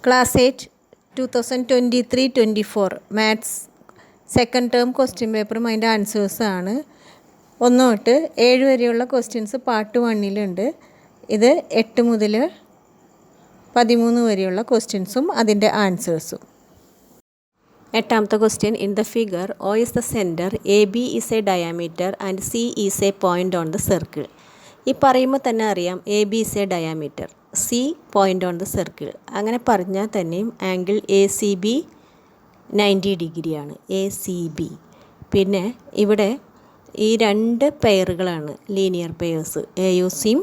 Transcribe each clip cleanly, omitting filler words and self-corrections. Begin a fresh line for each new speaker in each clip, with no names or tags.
Class 8 2023-24 Maths second term question paper അതിൻ്റെ answers ആണ്. 1 തൊട്ട് 7 വരെയുള്ള ക്വസ്റ്റ്യൻസ് പാർട്ട് 1-ലുണ്ട്. ഇത് 8 മുതൽ 13 വരെയുള്ള ക്വസ്റ്റ്യൻസും അതിൻ്റെ ആൻസേഴ്സും. 8ാമത്തെ question, in the figure O is the center, AB is a diameter and C is a point on the circle. ഈ പറയുമ്പോൾ തന്നെ അറിയാം AB is a diameter, C point on the circle. അങ്ങനെ പറഞ്ഞാൽ തന്നെയും ആംഗിൾ ACB 90 ഡിഗ്രിയാണ്. ACB. പിന്നെ ഇവിടെ ഈ രണ്ട് പെയറുകളാണ് ലീനിയർ പെയേഴ്സ്, AOCയും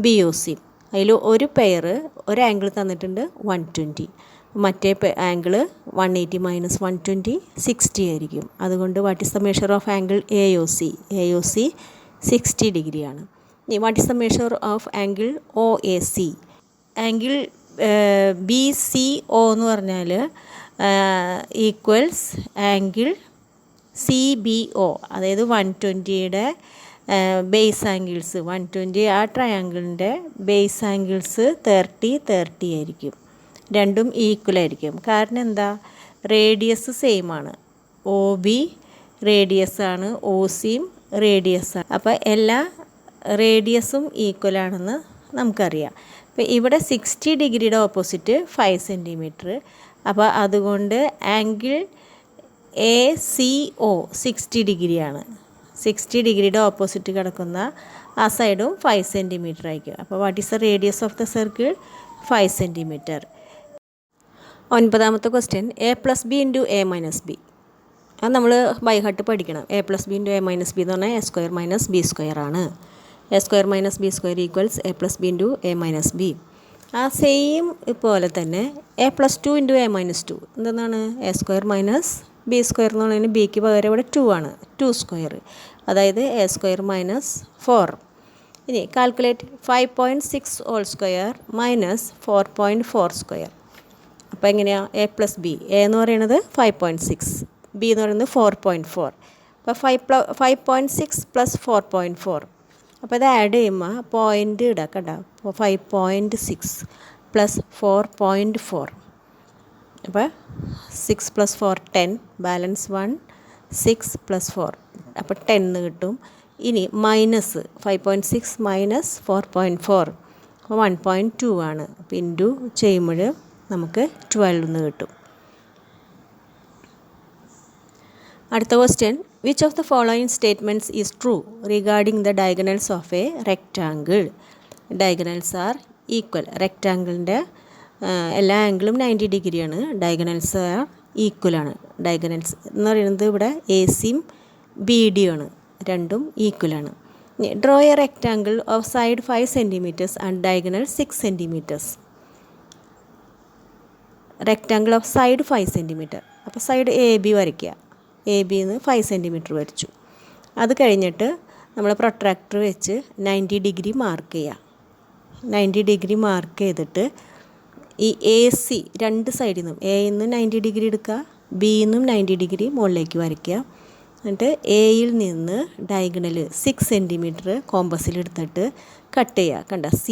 BOCയും. അതിൽ ഒരു പെയർ ഒരു ആംഗിൾ തന്നിട്ടുണ്ട് 120, മറ്റേ ആംഗിൾ 180 മൈനസ് 120 60 ആയിരിക്കും. അതുകൊണ്ട് what is the measure of angle AOC? AOC 60 ഡിഗ്രിയാണ്. ഇനി what is the measure of angle OAC? Angle BCO എന്ന് പറഞ്ഞാൽ ഈക്വൽസ് ആംഗിൾ CBO, അതായത് 120യുടെ ബേസ് ആംഗിൾസ് 120 ആ ട്രയാങ്കിളിൻ്റെ ബേസ് ആംഗിൾസ് 30 ആയിരിക്കും. രണ്ടും ഈക്വൽ ആയിരിക്കും. കാരണം എന്താ? റേഡിയസ് സെയിം ആണ്. OB റേഡിയസ് ആണ്, OCയും റേഡിയസ് ആണ്. അപ്പോൾ എല്ലാ റേഡിയസും ഈക്വൽ ആണെന്ന് നമുക്കറിയാം. അപ്പോൾ ഇവിടെ 60 ഡിഗ്രിയുടെ ഓപ്പോസിറ്റ് 5 സെൻറ്റിമീറ്റർ. അപ്പോൾ അതുകൊണ്ട് ആംഗിൾ ACO 60 ഡിഗ്രിയാണ്. 60 ഡിഗ്രിയുടെ ഓപ്പോസിറ്റ് കിടക്കുന്ന ആ സൈഡും 5 സെൻറ്റിമീറ്റർ ആയിരിക്കും. അപ്പോൾ what is the radius of the circle? 5 centimetre. 9ാമത്തെ ക്വസ്റ്റ്യൻ, A+B × A-B. അത് നമ്മൾ ബൈ ഹാർട്ട് പഠിക്കണം. A+B × A-B എന്ന് പറഞ്ഞാൽ A² - B² ആണ്. A² - B² equals A+B × A-B. ആ സെയിം പോലെ തന്നെ A+2 × A-2 എന്താണ്? A² - B² എന്നുള്ളതിന് ബിക്ക് പകരം ഇവിടെ 2 ആണ്, 2², അതായത് A² - 4. ഇനി കാൽക്കുലേറ്റ് 5.6² - 4.4². അപ്പോൾ എങ്ങനെയാണ്? A+B, A എന്ന് പറയുന്നത് 5.6, B എന്ന് പറയുന്നത് 4.4. അപ്പോൾ 5.6 + 4.4. അപ്പോൾ ഇത് ആഡ് ചെയ്യുമ്പോൾ പോയിൻ്റ് ഇടാം കേട്ടോ. അപ്പോൾ 5.6 + 4.4. അപ്പോൾ 6 + 4 10, ബാലൻസ് 1, 6 + 4 അപ്പോൾ 10 കിട്ടും. ഇനി മൈനസ് 5.6 - 4.4 അപ്പോൾ 1.2 ആണ്. അപ്പോൾ ഇൻറ്റു ചെയ്യുമ്പോൾ നമുക്ക് 12 കിട്ടും. അടുത്ത question, which of the following statements is true regarding the diagonals of a rectangle? Diagonals are equal. റെക്റ്റാങ്കിളിൻ്റെ എല്ലാ ആംഗിളും 90 ഡിഗ്രിയാണ്. Diagonals R ഈക്വലാണ്. ഡയഗണൽസ് എന്ന് പറയുന്നത് ഇവിടെ AC-യും BD-യും ആണ്, രണ്ടും ഈക്വലാണ്. Draw a rectangle of side 5 centimetres and diagonal 6 centimetres. Rectangle of side 5 centimetre. അപ്പോൾ സൈഡ് AB വരയ്ക്കുക. ABന്ന് 5 സെൻറ്റിമീറ്റർ വരച്ചു. അത് കഴിഞ്ഞിട്ട് നമ്മൾ പ്രൊട്രാക്ടർ വെച്ച് 90 ഡിഗ്രി മാർക്ക് ചെയ്യുക. 90 ഡിഗ്രി മാർക്ക് ചെയ്തിട്ട് ഈ AC രണ്ട് സൈഡിൽ നിന്നും Aയിൽ നിന്ന് 90 ഡിഗ്രി എടുക്കുക, Bയിൽ നിന്നും 90 ഡിഗ്രി മുകളിലേക്ക് വരയ്ക്കുക. എന്നിട്ട് Aയിൽ നിന്ന് ഡയഗണൽ 6 സെൻറ്റിമീറ്റർ കോമ്പസിലെടുത്തിട്ട് കട്ട് ചെയ്യുക. കണ്ട C,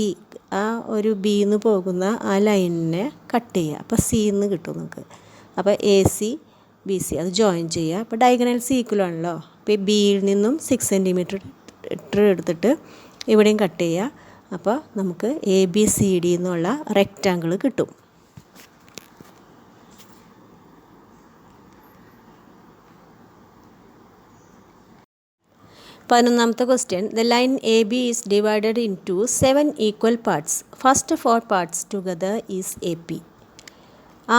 ആ ഒരു Bയിൽ നിന്ന് പോകുന്ന ആ ലൈനിനെ കട്ട് ചെയ്യുക. അപ്പോൾ Cന്ന് കിട്ടും നമുക്ക്. അപ്പോൾ AC BC അത് ജോയിൻ ചെയ്യുക. അപ്പോൾ ഡയഗണൽസ് ഈക്വൽ ആണല്ലോ. അപ്പോൾ Bയിൽ നിന്നും 6 സെൻറ്റിമീറ്റർ എടുത്തിട്ട് ഇവിടെയും കട്ട് ചെയ്യുക. അപ്പോൾ നമുക്ക് ABCD എന്നുള്ള റെക്റ്റാങ്കിൾ കിട്ടും. പതിനൊന്നാമത്തെ question, the line AB is divided into 7 equal parts. First 4 parts together is AP.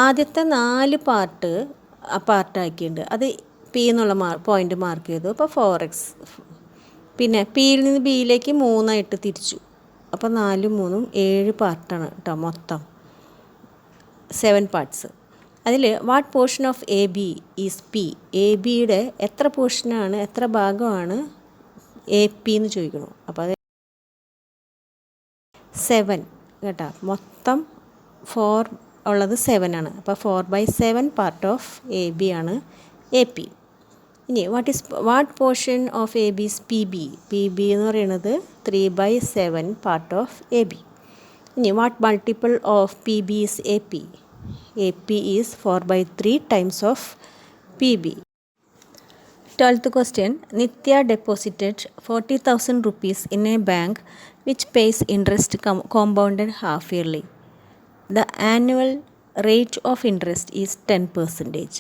ആദ്യത്തെ 4 പാർട്ട് പാർട്ടാക്കിയിട്ടുണ്ട്. അത് P എന്നുള്ള പോയിൻ്റ് മാർക്ക് ചെയ്തു. അപ്പോൾ 4x. പിന്നെ Pയിൽ നിന്ന് Bയിലേക്ക് 3 തിരിച്ചു. അപ്പോൾ 4 3 7 പാർട്ടാണ് കേട്ടോ മൊത്തം. 7 പാർട്സ്. അതിൽ what portion of AB is P? ABയുടെ എത്ര പോർഷനാണ്, എത്ര ഭാഗമാണ് AP എന്ന് ചോദിക്കണം. അപ്പോൾ അത് 7 കേട്ടോ. മൊത്തം 4 ഉള്ളത് 7 ആണ്. അപ്പോൾ 4/7 പാർട്ട് ഓഫ് AB ആണ് AP. ഇനി what portion of AB is PB? PB എന്ന് പറയുന്നത് 3/7 പാർട്ട് ഓഫ് AB. ഇനി what multiple of PB is AP? AP is 4/3 times of PB. 12th question. Nitya deposited 40,000 rupees in a bank which pays interest compounded half yearly. The annual rate of interest is 10%.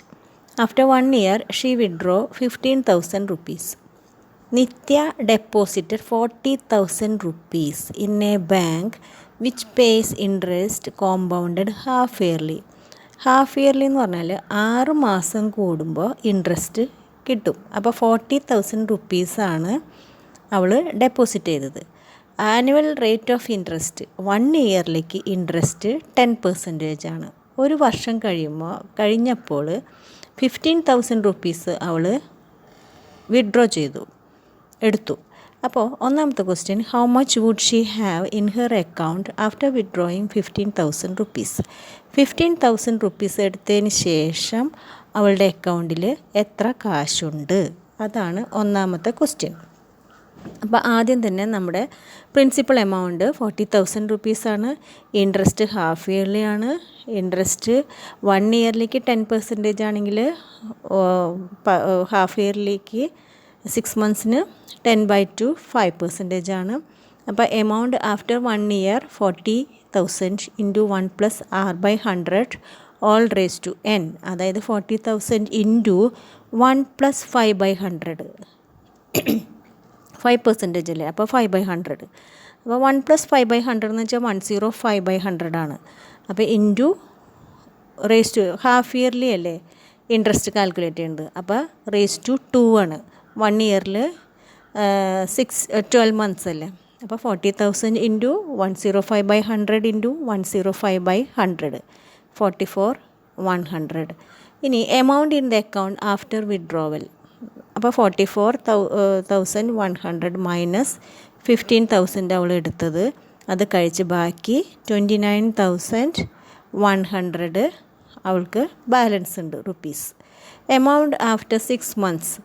After 1 year, she withdrew 15,000 rupees. Nitya deposited 40,000 rupees in a bank which pays interest compounded half yearly. Half yearly എന്ന് പറഞ്ഞാൽ 6 മാസം കൂടുമ്പോൾ interest കിട്ടും. അപ്പോൾ 40,000 റുപ്പീസാണ് അവൾ deposit ചെയ്തത്. Annual rate of interest 1 ഇയറിലേക്ക് ഇൻട്രസ്റ്റ് 10% ആണ്. ഒരു വർഷം കഴിഞ്ഞപ്പോൾ 15,000 റുപ്പീസ് അവൾ വിഡ്രോ എടുത്തു. അപ്പോൾ ഒന്നാമത്തെ question, how much would she have in her account after withdrawing 15,000 rupees. 15,000 rupees എടുത്തതിന് ശേഷം അവളുടെ അക്കൗണ്ടിൽ എത്ര കാശുണ്ട്, അതാണ് ഒന്നാമത്തെ ക്വസ്റ്റ്യൻ. അപ്പോൾ ആദ്യം തന്നെ നമ്മുടെ പ്രിൻസിപ്പൽ എമൗണ്ട് 40,000 റുപ്പീസാണ്. ഇൻട്രസ്റ്റ് ഹാഫ് ഇയർലി ആണ്. ഇൻട്രസ്റ്റ് 1 ഇയറിലേക്ക് 10% ആണെങ്കിൽ ഹാഫ് ഇയറിലേക്ക് 6 മന്ത്സിന് 10/2 5% ആണ്. അപ്പോൾ amount after 1 year 40,000 into 1 + r/100 whole raise to n, അതായത് 40,000 ഇൻറ്റു 1 + 5/100 5% അല്ലേ, അപ്പോൾ 5/100. അപ്പോൾ 1 + 5/100 എന്ന് വെച്ചാൽ 105/100 ആണ്. അപ്പോൾ into raise to half yearly അല്ലേ ഇൻട്രസ്റ്റ് കാൽക്കുലേറ്റ് ചെയ്യുന്നത്, അപ്പോൾ റേസ് ടു 2 ആണ്. 1 ഇയറിൽ 12 മന്ത്സ് അല്ലേ, അപ്പോൾ 40,000 ഇൻറ്റു 105/100 ഇൻറ്റു 105/100 44,100. ഇനി amount in the account after withdrawal, അപ്പോൾ 44,100 മൈനസ് 15,000 അവൾ എടുത്തത്, അത് കഴിച്ച് ബാക്കി 29,100 അവൾക്ക് ബാലൻസ് ഉണ്ട് rupees. Amount after 6 months.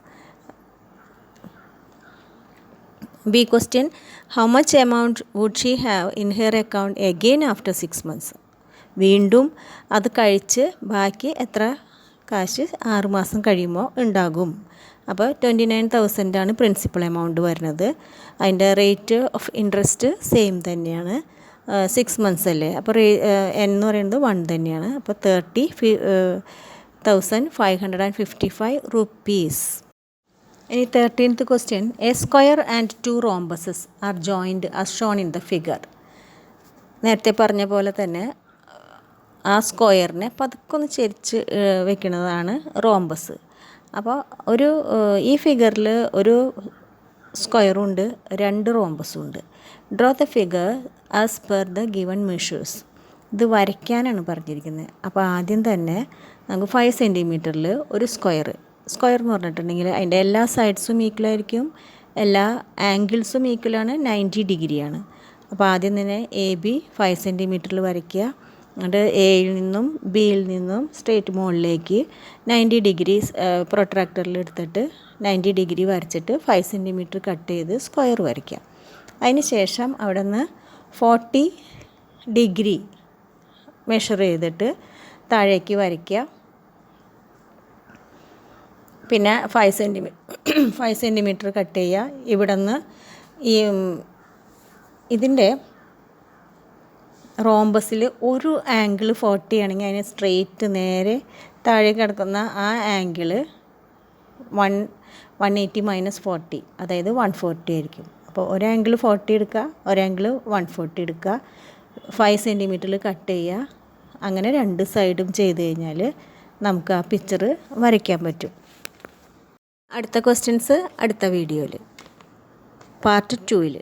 B question, how much amount would she have in her account again after 6 months. വീണ്ടും അത് കഴിച്ച് ബാക്കി എത്ര കാശ് 6 മാസം കഴിയുമ്പോൾ ഉണ്ടാകും. അപ്പോൾ 29,000 ആണ് പ്രിൻസിപ്പൽ എമൗണ്ട് വരുന്നത്. അതിൻ്റെ റേറ്റ് ഓഫ് ഇൻട്രസ്റ്റ് സെയിം തന്നെയാണ്. 6 മന്ത്സ് അല്ലേ, അപ്പോൾ എന്ന് പറയുന്നത് 1 തന്നെയാണ്. അപ്പോൾ 30,555 റുപ്പീസ്. ഇനി 13th question, A square and 2 rhombuses R joined as shown in the figure. നേരത്തെ പറഞ്ഞ പോലെ തന്നെ ആ സ്ക്വയറിനെ പതുക്കൊന്ന് ചെരിച്ച് വെക്കുന്നതാണ് റോംബസ്. അപ്പോൾ ഈ ഫിഗറിൽ ഒരു സ്ക്വയറും ഉണ്ട്, 2 റോംബസും ഉണ്ട്. Draw the figure as per the given measures. ഇത് വരയ്ക്കാനാണ് പറഞ്ഞിരിക്കുന്നത്. അപ്പോൾ ആദ്യം തന്നെ നമുക്ക് 5 സെൻറ്റിമീറ്ററിൽ ഒരു സ്ക്വയർ എന്ന് പറഞ്ഞിട്ടുണ്ടെങ്കിൽ അതിൻ്റെ എല്ലാ സൈഡ്സും ഈക്വലായിരിക്കും, എല്ലാ ആംഗിൾസും ഈക്വലാണ്, 90 ഡിഗ്രിയാണ്. അപ്പോൾ ആദ്യം തന്നെ AB 5 സെൻറ്റിമീറ്ററിൽ വരയ്ക്കുക. എന്നിട്ട് എയിൽ നിന്നും ബിയിൽ നിന്നും സ്ട്രേറ്റ് മുകളിലേക്ക് 90 ഡിഗ്രി പ്രൊട്രാക്ടറിൽ എടുത്തിട്ട് 90 ഡിഗ്രി വരച്ചിട്ട് 5 സെൻറ്റിമീറ്റർ കട്ട് ചെയ്ത് സ്ക്വയർ വരയ്ക്കുക. അതിന് ശേഷം അവിടെ നിന്ന് 40 ഡിഗ്രി മെഷർ ചെയ്തിട്ട് താഴേക്ക് വരയ്ക്കുക. പിന്നെ 5 സെൻറ്റിമീറ്റർ കട്ട് ചെയ്യുക. ഇവിടെ നിന്ന് ഇതിൻ്റെ റോംബസിൽ ഒരു ആംഗിൾ 40 ആണെങ്കിൽ അതിന് സ്ട്രെയിറ്റ് നേരെ താഴെ കിടക്കുന്ന ആ ആംഗിൾ 180 - 40, അതായത് 140 ആയിരിക്കും. അപ്പോൾ ഒരു ആംഗിൾ 40 എടുക്കുക, ഒരു ആംഗിൾ 140 എടുക്കുക, 5 സെൻറ്റിമീറ്ററിൽ കട്ട് ചെയ്യുക. അങ്ങനെ 2 സൈഡും ചെയ്ത് കഴിഞ്ഞാൽ നമുക്ക് ആ പിക്ചർ വരയ്ക്കാൻ പറ്റും. അടുത്ത ക്വസ്റ്റ്യൻസ് അടുത്ത വീഡിയോയിൽ പാർട്ട് 2.